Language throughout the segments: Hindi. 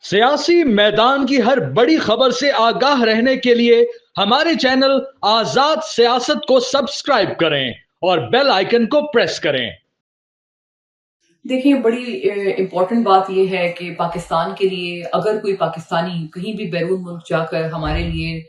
सियासी मैदान की हर बड़ी खबर से आगाह रहने के लिए हमारे चैनल आजाद सियासत को सब्सक्राइब करें और बेल आइकन को प्रेस करें। देखिए, बड़ी इम्पोर्टेंट बात ये है कि पाकिस्तान के लिए अगर कोई पाकिस्तानी कहीं भी बैरून मुल्क जाकर हमारे लिए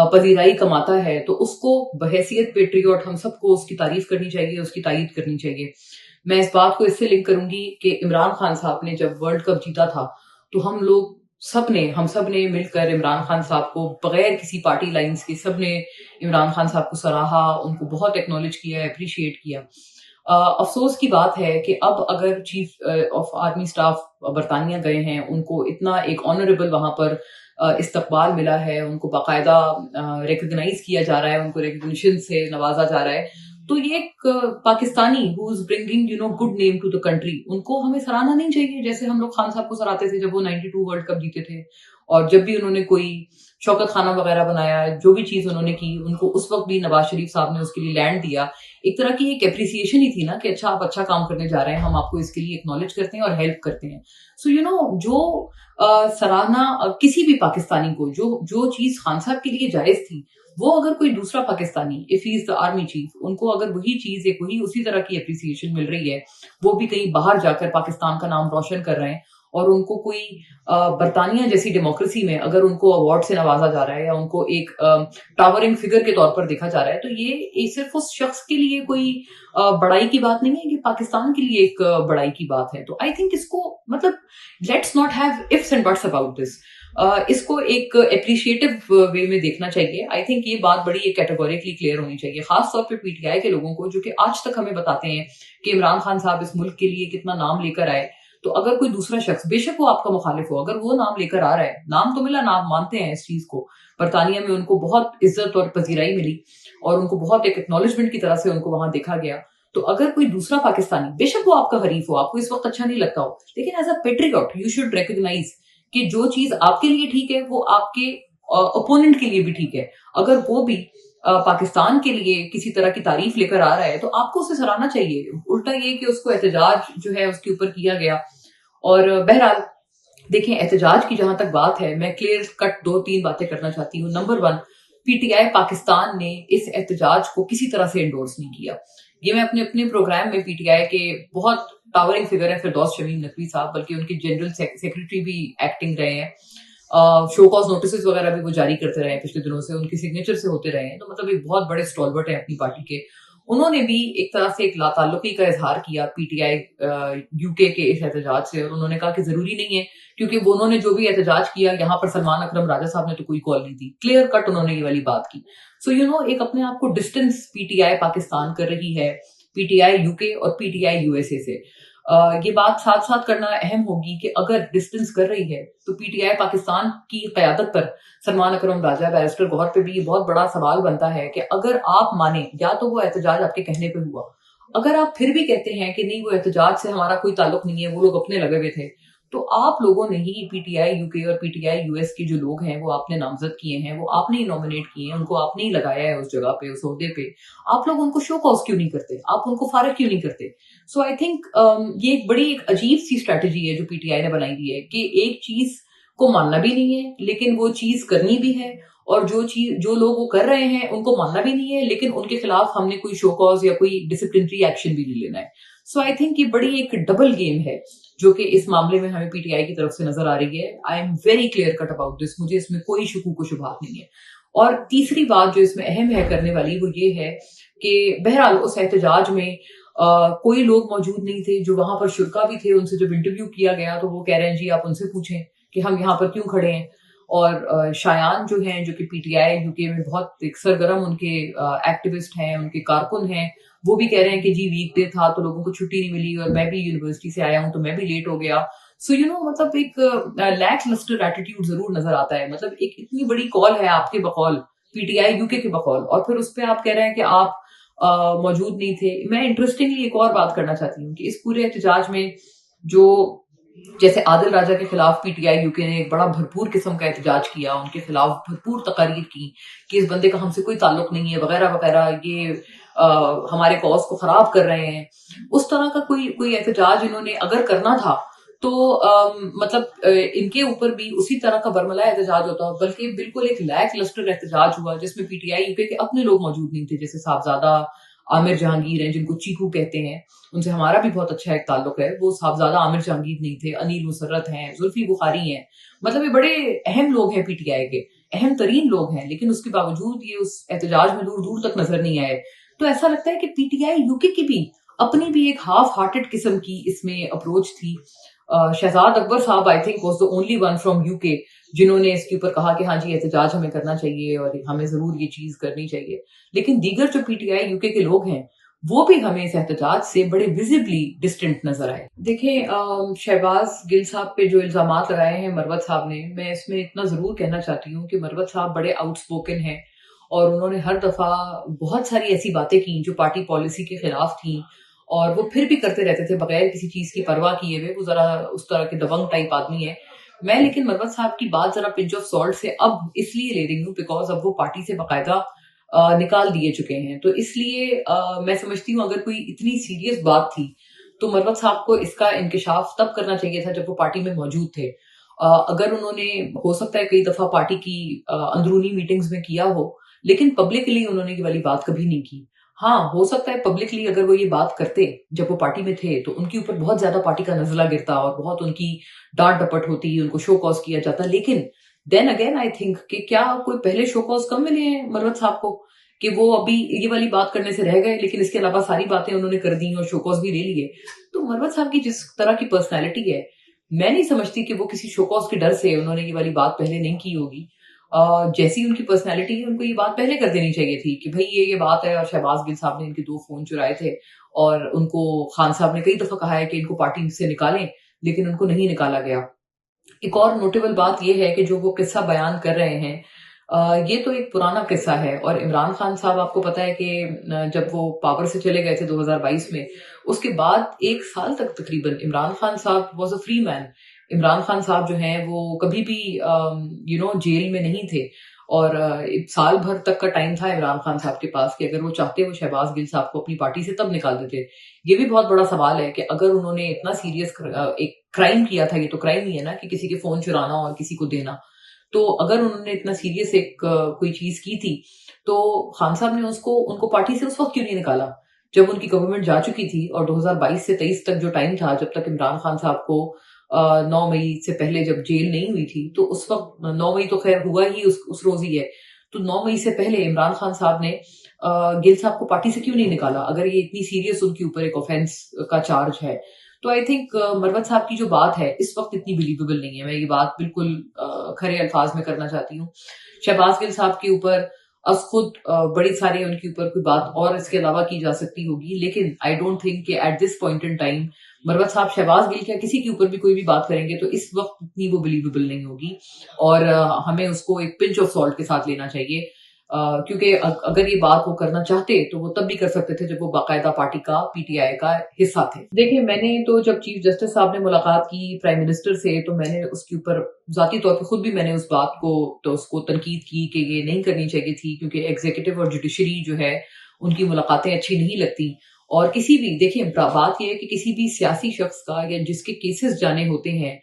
पजीराई कमाता है तो उसको बहैसियत पेट्रियट हम सबको उसकी तारीफ करनी चाहिए, उसकी तारीफ करनी चाहिए। मैं इस बात को इससे लिंक करूंगी कि इमरान खान साहब ने जब वर्ल्ड कप जीता था तो हम सब ने मिलकर इमरान खान साहब को बगैर किसी पार्टी लाइंस के सबने इमरान खान साहब को सराहा, उनको बहुत एक्नॉलेज किया, अप्रिशिएट किया। अफसोस की बात है कि अब अगर चीफ ऑफ आर्मी स्टाफ बरतानिया गए हैं, उनको इतना एक ऑनरेबल वहां पर इस्तकबाल मिला है, उनको बाकायदा रिकग्नाइज किया जा रहा है, उनको रिकग्निशन से नवाजा जा रहा है। तो ये एक Pakistani who is bringing good name to the country, उनको हमें सराहना नहीं चाहिए जैसे हम लोग खान साहब को सराहते थे जब वो 92 वर्ल्ड कप जीते थे। और जब भी उन्होंने कोई शौकत खाना वगैरह बनाया, जो भी चीज उन्होंने की, उनको उस वक्त भी नवाज शरीफ साहब ने उसके लिए लैंड दिया। एक तरह की एक एप्रिसिएशन ही थी ना कि अच्छा, आप अच्छा काम करने जा रहे हैं, हम आपको इसके लिए एक्नॉलेज करते हैं और हेल्प करते हैं। सो जो सराहना किसी भी पाकिस्तानी को, जो जो चीज खान साहब के लिए जायज थी, वो अगर कोई दूसरा Pakistani, if he is the army chief, उनको अगर वही चीज एक वही उसी तरह की एप्रिसिएशन मिल रही है, वो भी कहीं बाहर जाकर पाकिस्तान का नाम रोशन कर रहे हैं, और उनको कोई बरतानिया जैसी डेमोक्रेसी में अगर उनको अवार्ड से नवाजा जा रहा है या उनको एक टावरिंग फिगर के तौर पर देखा जा रहा है, तो ये सिर्फ उस शख्स के लिए कोई बड़ाई की बात नहीं है, कि पाकिस्तान के लिए एक बड़ाई की बात है। तो आई थिंक इसको, मतलब, let's not have ifs and buts about this. इसको एक एप्रिशिएटिव वे में देखना चाहिए। आई थिंक ये बात बड़ी कैटेगोरिकली क्लियर होनी चाहिए, खासतौर पे पीटीआई के लोगों को, जो कि आज तक हमें बताते हैं कि इमरान खान साहब इस मुल्क के लिए कितना नाम लेकर आए। तो अगर कोई दूसरा शख्स, बेशक वो आपका मुखालिफ हो, अगर वो नाम लेकर आ रहा है, नाम तो मिला, नाम मानते हैं इस चीज को, बरतानिया में उनको बहुत इज्जत और पजीराई मिली और उनको बहुत एक एक्नॉलेजमेंट की तरह से उनको वहां देखा गया। तो अगर कोई दूसरा पाकिस्तानी, बेशक वो आपका हरीफ हो, आपको इस वक्त अच्छा नहीं लगता हो, लेकिन as a patriot you should recognise कि जो चीज आपके लिए ठीक है वो आपके ओपोनेंट के लिए भी ठीक है। अगर वो भी पाकिस्तान के लिए किसी तरह की तारीफ लेकर आ रहा है तो आपको उसे सराहना चाहिए। उल्टा ये कि उसको एहतजाज जो है उसके ऊपर किया गया। और बहरहाल, देखें, एहतजाज की जहां तक बात है, मैं क्लियर कट 2-3 बातें करना चाहती हूँ। नंबर 1, पीटीआई पाकिस्तान ने इस एहतजाज को किसी तरह से एंडोर्स नहीं किया। ये मैं अपने अपने प्रोग्राम में पीटीआई के बहुत टावरिंग फिगर है फिरदौस शमीम नकवी साहब, बल्कि उनके जनरल सेक्रेटरी भी एक्टिंग रहे हैं, शो कॉज नोटिस वगैरह भी वो जारी करते रहे हैं पिछले दिनों से, उनकी सिग्नेचर से होते रहे हैं। तो मतलब एक बहुत बड़े स्टॉलवर्ट है अपनी पार्टी के। उन्होंने भी एक तरह से एक लाताल्लुकी का इजहार किया पीटीआई यूके के इस एहतजाज से, और उन्होंने कहा कि जरूरी नहीं है, क्योंकि वो उन्होंने जो भी एहतजाज किया, यहाँ पर सलमान अकरम राजा साहब ने तो कोई कॉल नहीं दी। क्लियर कट उन्होंने ये वाली बात की। सो एक अपने आप को डिस्टेंस पीटीआई पाकिस्तान कर रही है पीटीआई यूके और पीटीआई यूएसए से। ये बात साथ साथ करना अहम होगी कि अगर डिस्टेंस कर रही है तो पीटीआई पाकिस्तान की कयादत पर सलमान अकरम राजा, बैरिस्टर गौहर पे भी बहुत बड़ा सवाल बनता है कि अगर आप माने, या तो वो एहतजाज आपके कहने पे हुआ, अगर आप फिर भी कहते हैं कि नहीं, वो एहतजाज से हमारा कोई ताल्लुक नहीं है, वो लोग अपने लगे हुए थे, तो आप लोगों ने ही, पीटीआई यूके और पीटीआई यूएस के जो लोग हैं वो आपने नामजद किए हैं, वो आपने ही नॉमिनेट किए हैं, उनको आपने ही लगाया है उस जगह पे, उस ओहदे पे। आप लोग उनको शो कॉज क्यों नहीं करते, आप उनको फारिग क्यों नहीं करते? सो आई थिंक ये एक बड़ी एक अजीब सी स्ट्रेटेजी है जो पीटीआई ने बनाई हुई है, कि एक चीज को मानना भी नहीं है लेकिन वो चीज करनी भी है, और जो लोग वो कर रहे हैं उनको मानना भी नहीं है लेकिन उनके खिलाफ हमने कोई शो कॉज या कोई डिसिप्लिनरी एक्शन भी नहीं लेना है। सो आई थिंक ये बड़ी एक डबल गेम है जो कि इस मामले में हमें पीटीआई की तरफ से नजर आ रही है। I am very clear cut about this, मुझे इसमें कोई शकूक शुबहात नहीं है। और तीसरी बात जो इसमें अहम है करने वाली, वो ये है कि बहरहाल उस एहतजाज में कोई लोग मौजूद नहीं थे जो वहां पर शुरका भी थे। उनसे जब इंटरव्यू किया गया तो वो कह रहे हैं जी आप उनसे पूछें कि हम यहाँ पर क्यों खड़े हैं। और शायान जो हैं, जो कि पीटीआई यूके में बहुत एक सरगर्म उनके एक्टिविस्ट हैं, उनके कारकुन हैं, वो भी कह रहे हैं कि जी वीकडे था तो लोगों को छुट्टी नहीं मिली और मैं भी यूनिवर्सिटी से आया हूं तो मैं भी लेट हो गया। सो मतलब एक लैक लस्टर एटीट्यूड जरूर नजर आता है। मतलब एक इतनी बड़ी कॉल है आपके बकौल, पीटीआई यूके के बकौल, और फिर उस पर आप कह रहे हैं कि आप मौजूद नहीं थे। मैं इंटरेस्टिंगली एक और बात करना चाहती हूँ कि इस पूरे एहतजाज में जो, जैसे आदिल राजा के खिलाफ पीटीआई यूके ने एक बड़ा भरपूर किस्म का एहतजाज किया, उनके खिलाफ भरपूर तकारीर की कि इस बंदे का हमसे कोई ताल्लुक नहीं है वगैरह वगैरह, ये हमारे कॉज को खराब कर रहे हैं। उस तरह का कोई कोई एहतजाज इन्होंने अगर करना था तो मतलब इनके ऊपर भी उसी तरह का बरमला एहतजाज होता, बल्कि बिल्कुल एक लैक लस्टर एहतजाज हुआ जिसमें पीटीआई यूके के अपने लोग मौजूद नहीं थे, जैसे साहबजादा आमिर जहांगीर हैं जिनको चीकू कहते हैं, उनसे हमारा भी बहुत अच्छा एक ताल्लुक है। वो साहबजादा आमिर जहांगीर नहीं थे, अनिल मुसर्रत हैं, जुल्फी बुखारी हैं, मतलब ये बड़े अहम लोग हैं पीटीआई के, अहम तरीन लोग हैं, लेकिन उसके बावजूद ये उस एहतजाज में दूर दूर तक नजर नहीं आए। तो ऐसा लगता है कि पीटीआई यूके की भी अपनी भी एक हाफ हार्टेड किस्म की इसमें अप्रोच थी। शहजाद अकबर साहब I think was the only one from UK जिन्होंने इसके ऊपर कहा कि हाँ जी एहतजाज हमें करना चाहिए और हमें जरूर ये चीज करनी चाहिए, लेकिन दीगर जो पीटीआई यूके के लोग हैं वो भी हमें इस एहतजाज से बड़े विजिबली डिस्टेंट नजर आए। देखिए शहबाज गिल साहब पे जो इल्जामात लगाए हैं मरवत साहब ने, मैं इसमें इतना जरूर कहना चाहती हूँ कि मरवत साहब बड़े आउटस्पोकन हैं और उन्होंने हर दफा बहुत सारी ऐसी बातें की जो पार्टी पॉलिसी के खिलाफ थी, और वो फिर भी करते रहते थे बगैर किसी चीज की परवाह किए हुए। वो जरा उस तरह के दबंग टाइप आदमी है। मैं लेकिन मरवत साहब की बात जरा पिंच ऑफ सॉल्ट से अब इसलिए ले रही हूँ बिकॉज अब वो पार्टी से बाकायदा निकाल दिए चुके हैं, तो इसलिए मैं समझती हूँ अगर कोई इतनी सीरियस बात थी तो मरवत साहब को इसका इंकिशाफ तब करना चाहिए था जब वो पार्टी में मौजूद थे। अगर उन्होंने हो सकता है कई दफा पार्टी की अंदरूनी मीटिंग्स में किया हो, लेकिन पब्लिकली उन्होंने ये वाली बात कभी नहीं की। हाँ, हो सकता है पब्लिकली अगर वो ये बात करते जब वो पार्टी में थे तो उनके ऊपर बहुत ज्यादा पार्टी का नजला गिरता और बहुत उनकी डांट डपट होती, उनको शो कॉज किया जाता, लेकिन देन अगेन आई थिंक कि क्या कोई पहले शो कॉज कम मिले हैं मरवत साहब को कि वो अभी ये वाली बात करने से रह गए, लेकिन इसके अलावा सारी बातें उन्होंने कर दी और शो कॉज भी ले लिए। तो मरवत साहब की जिस तरह की पर्सनैलिटी है, मैं नहीं समझती कि वो किसी शो कॉज के डर से उन्होंने ये वाली बात पहले नहीं की होगी। जैसी उनकी पर्सनैलिटी है उनको ये बात पहले कर देनी चाहिए थी कि भाई ये बात है, और शहबाज गिल साहब ने इनके 2 फोन चुराए थे और उनको खान साहब ने कई दफा कहा है कि इनको पार्टी से निकालें, लेकिन उनको नहीं निकाला गया। एक और नोटेबल बात यह है कि जो वो किस्सा बयान कर रहे हैं, ये तो एक पुराना किस्सा है और इमरान खान साहब आपको पता है कि जब वो पावर से चले गए थे 2022 में, उसके बाद 1 साल तक तकरीबन इमरान खान साहब was a free man. Imran Khan साहब जो हैं वो कभी भी जेल में नहीं थे, और एक साल भर तक का टाइम था इमरान खान साहब के पास कि अगर वो चाहते वो शहबाज गिल साहब को अपनी पार्टी से तब निकाल देते। ये भी बहुत बड़ा सवाल है कि अगर उन्होंने इतना सीरियस एक क्राइम किया था, ये तो क्राइम ही है ना कि किसी के फोन चुराना और किसी को देना, तो अगर उन्होंने इतना सीरियस एक कोई चीज की थी तो खान साहब ने उसको उनको पार्टी से उस वक्त क्यों नहीं निकाला जब उनकी गवर्नमेंट जा चुकी थी, और 2022 से 23 तक जो टाइम था जब तक इमरान खान साहब को 9 मई से पहले जब जेल नहीं हुई थी, तो उस वक्त 9 मई तो खैर हुआ ही उस रोज ही है, तो 9 मई से पहले इमरान खान साहब ने गिल साहब को पार्टी से क्यों नहीं निकाला अगर ये इतनी सीरियस उनके ऊपर एक ऑफेंस का चार्ज है। तो आई थिंक मरवत साहब की जो बात है इस वक्त इतनी बिलीवेबल नहीं है। मैं ये बात बिल्कुल खरे अल्फाज में करना चाहती हूँ। शहबाज गिल साहब के ऊपर अस खुद बड़ी सारी उनके ऊपर कोई बात और इसके अलावा की जा सकती होगी, लेकिन आई डोंट थिंक कि at this point in time Marwat साहब शहबाज गिल क्या किसी के ऊपर भी कोई भी बात करेंगे तो इस वक्त इतनी वो बिलीवेबल नहीं होगी, और हमें उसको एक पिंच ऑफ सॉल्ट के साथ लेना चाहिए। क्योंकि अगर ये बात वो करना चाहते तो वो तब भी कर सकते थे जब वो बाकायदा पार्टी का पीटीआई का हिस्सा थे। देखिए मैंने तो जब चीफ जस्टिस साहब ने मुलाकात की प्राइम मिनिस्टर से तो मैंने उसके ऊपर जाती तौर पे खुद भी मैंने उस बात को तो उसको तनकीद की कि ये नहीं करनी चाहिए थी, क्योंकि एग्जीक्यूटिव और जुडिशरी जो है उनकी मुलाकातें अच्छी नहीं लगती। और किसी भी देखिए बात यह है कि किसी भी सियासी शख्स का या जिसके केसेस जाने होते हैं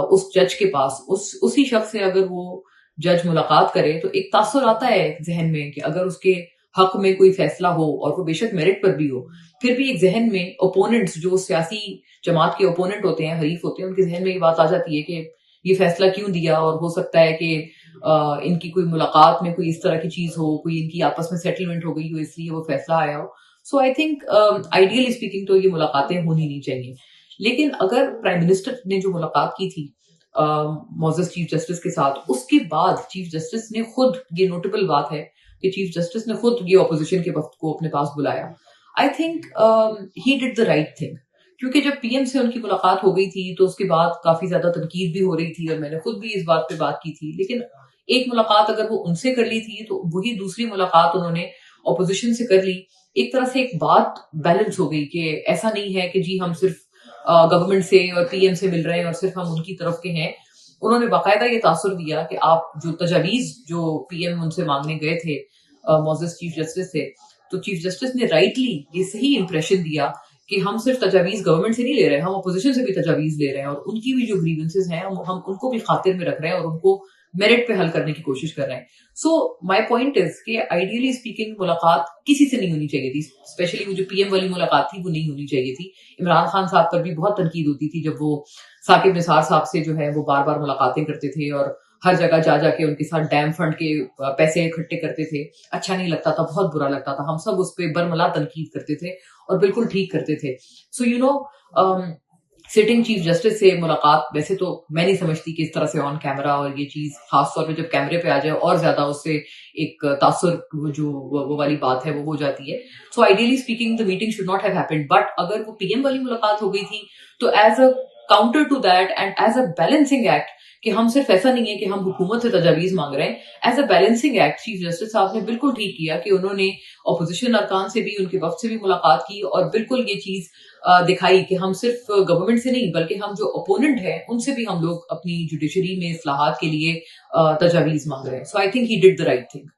उस जज के पास, उसी शख्स से अगर वो जज मुलाकात करे तो एक तासुर आता है जहन में कि अगर उसके हक में कोई फैसला हो और वो बेशक मेरिट पर भी हो, फिर भी एक जहन में ओपोनेंट्स जो सियासी जमात के ओपोनेंट होते हैं, हरीफ होते हैं, उनके जहन में ये बात आ जाती है कि ये फैसला क्यों दिया, और हो सकता है कि इनकी कोई मुलाकात में कोई इस तरह की चीज हो, कोई इनकी आपस में सेटलमेंट हो गई हो इसलिए वो फैसला आया हो। सो आई थिंक आइडियली स्पीकिंग तो ये मुलाकातें होनी नहीं चाहिए, लेकिन अगर प्राइम मिनिस्टर ने जो मुलाकात की थी मोजेस चीफ जस्टिस के साथ, उसके बाद चीफ जस्टिस ने खुद, ये नोटेबल बात है कि चीफ जस्टिस ने खुद ये ऑपोजिशन के वक्त को अपने पास बुलाया। आई think he did the right thing, क्योंकि जब पीएम से उनकी मुलाकात हो गई थी तो उसके बाद काफी ज्यादा तनकीद भी हो रही थी और मैंने खुद भी इस बात पे बात की थी, लेकिन एक मुलाकात अगर वो उनसे कर ली थी तो वही दूसरी मुलाकात उन्होंने ऑपोजिशन से कर ली। एक तरह से एक बात बैलेंस हो गई कि ऐसा नहीं है कि जी हम सिर्फ गवर्नमेंट से और पीएम से मिल रहे हैं और सिर्फ हम उनकी तरफ के हैं। उन्होंने बाकायदा ये तासुर दिया कि आप जो तजावीज जो पीएम उनसे मांगने गए थे मोजेस चीफ जस्टिस से, तो चीफ जस्टिस ने राइटली ये सही इंप्रेशन दिया कि हम सिर्फ तजावीज़ गवर्नमेंट से नहीं ले रहे हैं, हम अपोजिशन से भी तजावीज़ ले रहे हैं और उनकी भी जो ग्रीवेंसेस हैं हम उनको भी खातिर में रख रहे हैं और उनको मेरिट पे हल करने की कोशिश कर रहे हैं। सो माय पॉइंट इज कि आइडियली स्पीकिंग मुलाकात किसी से नहीं होनी चाहिए थी, स्पेशली वो जो पीएम वाली मुलाकात थी वो नहीं होनी चाहिए थी। इमरान खान साहब पर भी बहुत तनकीद होती थी जब वो साकिब निसार साहब से जो है वो बार-बार मुलाकातें करते थे और हर जगह जा जाके उनके साथ डैम फंड के पैसे इकट्ठे करते थे। अच्छा नहीं लगता था, बहुत बुरा लगता था। हम सब उस पे बरमला तनकीद करते थे और बिल्कुल ठीक करते थे। So you know sitting chief justice से मुलाकात वैसे तो मैं नहीं समझती कि इस तरह से ऑन कैमरा और ये चीज खास तौर पे जब कैमरे पे आ जाए और ज्यादा उससे एक तासुर वो वाली बात है वो हो जाती है। So ideally speaking the meeting should not have happened, but अगर वो पीएम वाली मुलाकात हो गई थी तो as a counter to that and as a balancing act कि हम सिर्फ ऐसा नहीं है कि हम हुकूमत से तजावीज मांग रहे हैं, as a balancing act chief justice साहब ने बिल्कुल ठीक किया कि उन्होंने अपोजिशन अरकान से भी उनके वक्त से भी मुलाकात की और बिल्कुल ये चीज दिखाई कि हम सिर्फ गवर्नमेंट से नहीं बल्कि हम जो अपोनेंट है उनसे भी हम लोग अपनी जुडिशरी में इस्लाहात के लिए तजावीज मांग रहे हैं। So I think he did the right thing.